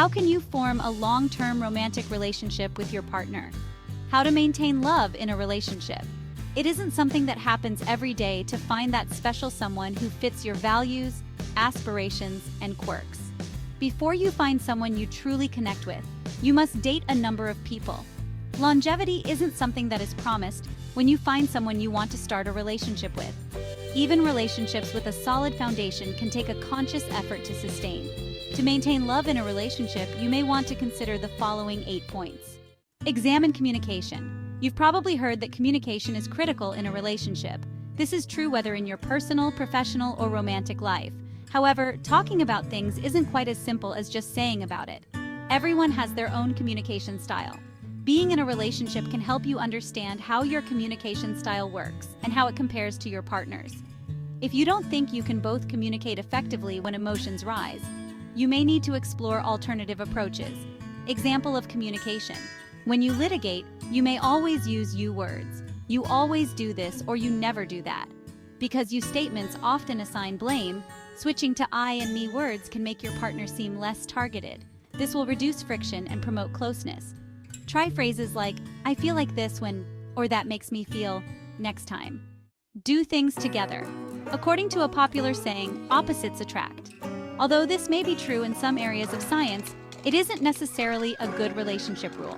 How can you form a long-term romantic relationship with your partner? How to maintain love in a relationship. It isn't something that happens every day to find that special someone who fits your values, aspirations, and quirks. Before you find someone you truly connect with, you must date a number of people. Longevity isn't something that is promised when you find someone you want to start a relationship with. Even relationships with a solid foundation can take a conscious effort to sustain. To maintain love in a relationship, you may want to consider the following 8 points. Examine communication. You've probably heard that communication is critical in a relationship. This is true whether in your personal, professional, or romantic life. However, talking about things isn't quite as simple as just saying about it. Everyone has their own communication style. Being in a relationship can help you understand how your communication style works and how it compares to your partner's. If you don't think you can both communicate effectively when emotions rise, you may need to explore alternative approaches. Example of communication. When you litigate, you may always use you words. You always do this or you never do that. Because you statements often assign blame, switching to I and me words can make your partner seem less targeted. This will reduce friction and promote closeness. Try phrases like, I feel like this when, or that makes me feel, next time. Do things together. According to a popular saying, opposites attract. Although this may be true in some areas of science, it isn't necessarily a good relationship rule.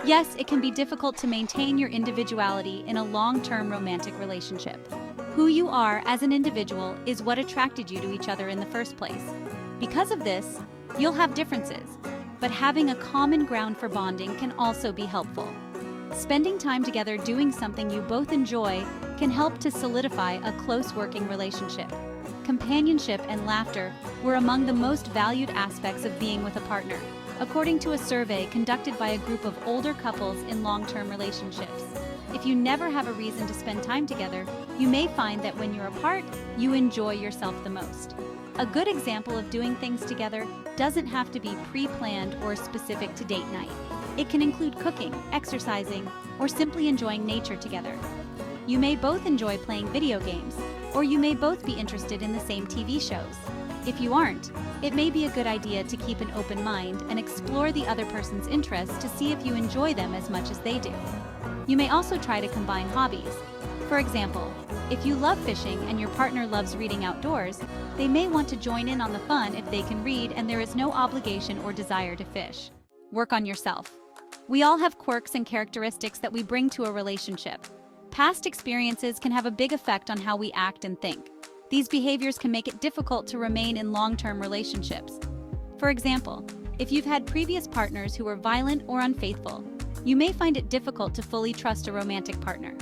Yes, it can be difficult to maintain your individuality in a long-term romantic relationship. Who you are as an individual is what attracted you to each other in the first place. Because of this, you'll have differences, but having a common ground for bonding can also be helpful. Spending time together doing something you both enjoy can help to solidify a close working relationship. Companionship and laughter were among the most valued aspects of being with a partner, according to a survey conducted by a group of older couples in long-term relationships. If you never have a reason to spend time together, you may find that when you're apart, you enjoy yourself the most. A good example of doing things together doesn't have to be pre-planned or specific to date night. It can include cooking, exercising, or simply enjoying nature together. You may both enjoy playing video games, or you may both be interested in the same TV shows. If you aren't, it may be a good idea to keep an open mind and explore the other person's interests to see if you enjoy them as much as they do. You may also try to combine hobbies. For example, if you love fishing and your partner loves reading outdoors, they may want to join in on the fun if they can read and there is no obligation or desire to fish. Work on yourself. We all have quirks and characteristics that we bring to a relationship. Past experiences can have a big effect on how we act and think. These behaviors can make it difficult to remain in long-term relationships. For example, if you've had previous partners who were violent or unfaithful, you may find it difficult to fully trust a romantic partner.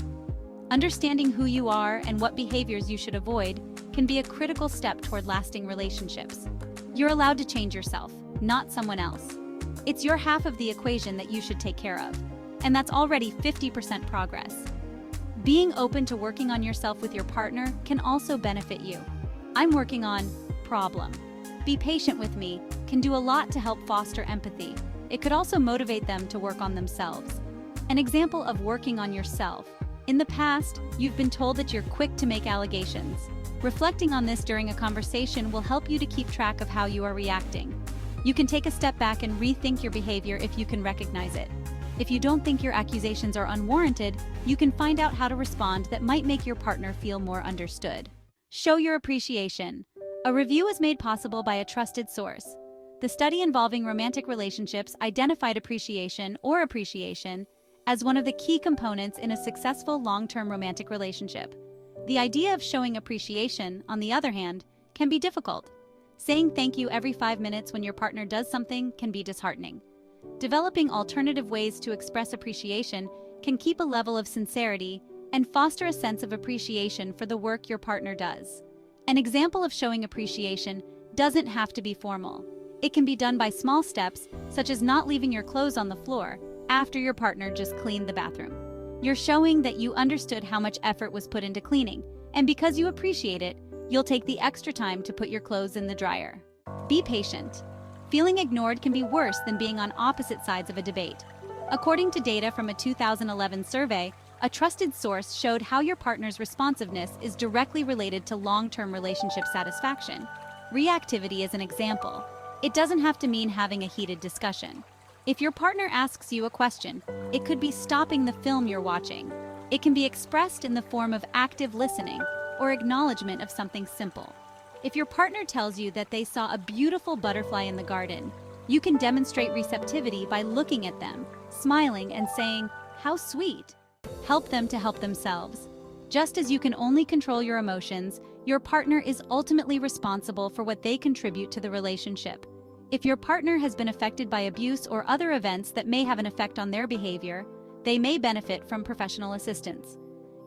Understanding who you are and what behaviors you should avoid can be a critical step toward lasting relationships. You're allowed to change yourself, not someone else. It's your half of the equation that you should take care of, and that's already 50% progress. Being open to working on yourself with your partner can also benefit you. I'm working on problem. Be patient with me can do a lot to help foster empathy. It could also motivate them to work on themselves. An example of working on yourself. In the past, you've been told that you're quick to make allegations. Reflecting on this during a conversation will help you to keep track of how you are reacting. You can take a step back and rethink your behavior if you can recognize it. If you don't think your accusations are unwarranted, you can find out how to respond that might make your partner feel more understood. Show your appreciation. A review is made possible by a trusted source. The study involving romantic relationships identified appreciation as one of the key components in a successful long-term romantic relationship. The idea of showing appreciation, on the other hand, can be difficult. Saying thank you every 5 minutes when your partner does something can be disheartening. Developing alternative ways to express appreciation can keep a level of sincerity and foster a sense of appreciation for the work your partner does. An example of showing appreciation doesn't have to be formal. It can be done by small steps, such as not leaving your clothes on the floor after your partner just cleaned the bathroom. You're showing that you understood how much effort was put into cleaning, and because you appreciate it, you'll take the extra time to put your clothes in the dryer. Be patient. Feeling ignored can be worse than being on opposite sides of a debate. According to data from a 2011 survey, a trusted source showed how your partner's responsiveness is directly related to long-term relationship satisfaction. Reactivity is an example. It doesn't have to mean having a heated discussion. If your partner asks you a question, it could be stopping the film you're watching. It can be expressed in the form of active listening or acknowledgement of something simple. If your partner tells you that they saw a beautiful butterfly in the garden, you can demonstrate receptivity by looking at them, smiling, and saying, "How sweet." Help them to help themselves. Just as you can only control your emotions, your partner is ultimately responsible for what they contribute to the relationship. If your partner has been affected by abuse or other events that may have an effect on their behavior, they may benefit from professional assistance.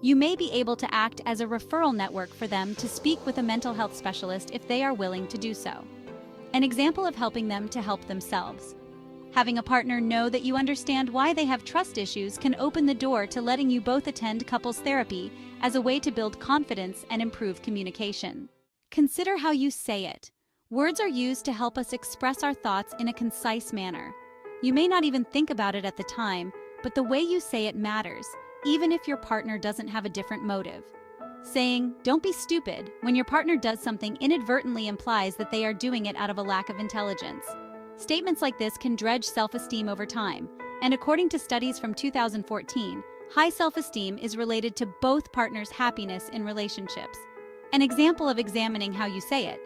You may be able to act as a referral network for them to speak with a mental health specialist if they are willing to do so. An example of helping them to help themselves. Having a partner know that you understand why they have trust issues can open the door to letting you both attend couples therapy as a way to build confidence and improve communication. Consider how you say it. Words are used to help us express our thoughts in a concise manner. You may not even think about it at the time, but the way you say it matters, even if your partner doesn't have a different motive. Saying, "Don't be stupid," when your partner does something inadvertently implies that they are doing it out of a lack of intelligence. Statements like this can dredge self-esteem over time, and according to studies from 2014, high self-esteem is related to both partners' happiness in relationships. An example of examining how you say it.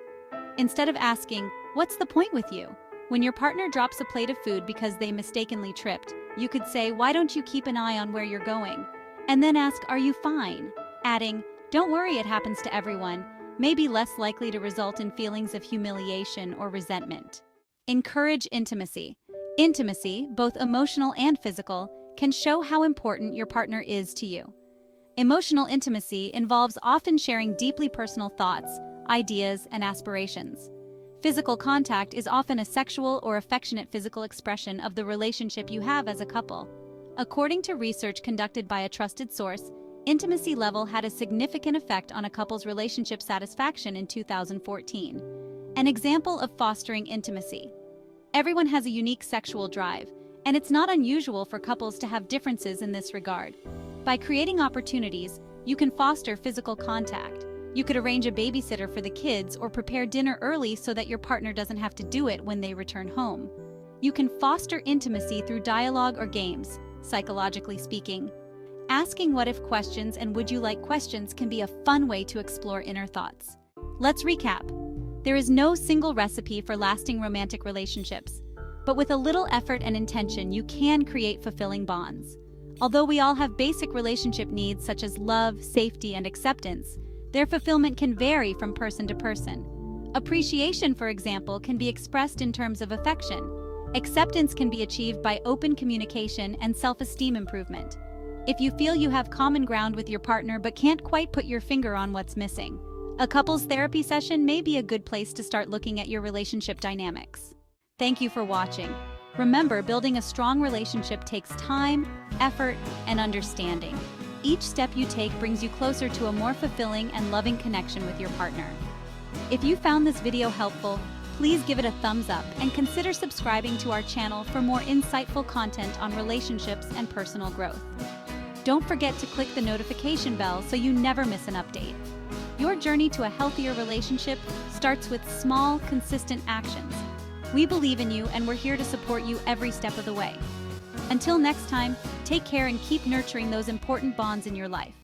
Instead of asking, "What's the point with you?" when your partner drops a plate of food because they mistakenly tripped, you could say, "Why don't you keep an eye on where you're going?" And then ask, "Are you fine?" Adding, "Don't worry, it happens to everyone," may be less likely to result in feelings of humiliation or resentment. Encourage intimacy. Intimacy, both emotional and physical, can show how important your partner is to you. Emotional intimacy involves often sharing deeply personal thoughts, ideas, and aspirations. Physical contact is often a sexual or affectionate physical expression of the relationship you have as a couple. According to research conducted by a trusted source, intimacy level had a significant effect on a couple's relationship satisfaction in 2014. An example of fostering intimacy. Everyone has a unique sexual drive, and it's not unusual for couples to have differences in this regard. By creating opportunities, you can foster physical contact. You could arrange a babysitter for the kids or prepare dinner early so that your partner doesn't have to do it when they return home. You can foster intimacy through dialogue or games, psychologically speaking. Asking what-if questions and would-you-like questions can be a fun way to explore inner thoughts. Let's recap. There is no single recipe for lasting romantic relationships, but with a little effort and intention, you can create fulfilling bonds. Although we all have basic relationship needs such as love, safety, and acceptance, their fulfillment can vary from person to person. Appreciation, for example, can be expressed in terms of affection. Acceptance can be achieved by open communication and self-esteem improvement. If you feel you have common ground with your partner but can't quite put your finger on what's missing, a couples therapy session may be a good place to start looking at your relationship dynamics. Thank you for watching. Remember, building a strong relationship takes time, effort, and understanding. Each step you take brings you closer to a more fulfilling and loving connection with your partner. If you found this video helpful, please give it a thumbs up and consider subscribing to our channel for more insightful content on relationships and personal growth. Don't forget to click the notification bell so you never miss an update. Your journey to a healthier relationship starts with small, consistent actions. We believe in you, and we're here to support you every step of the way. Until next time, take care and keep nurturing those important bonds in your life.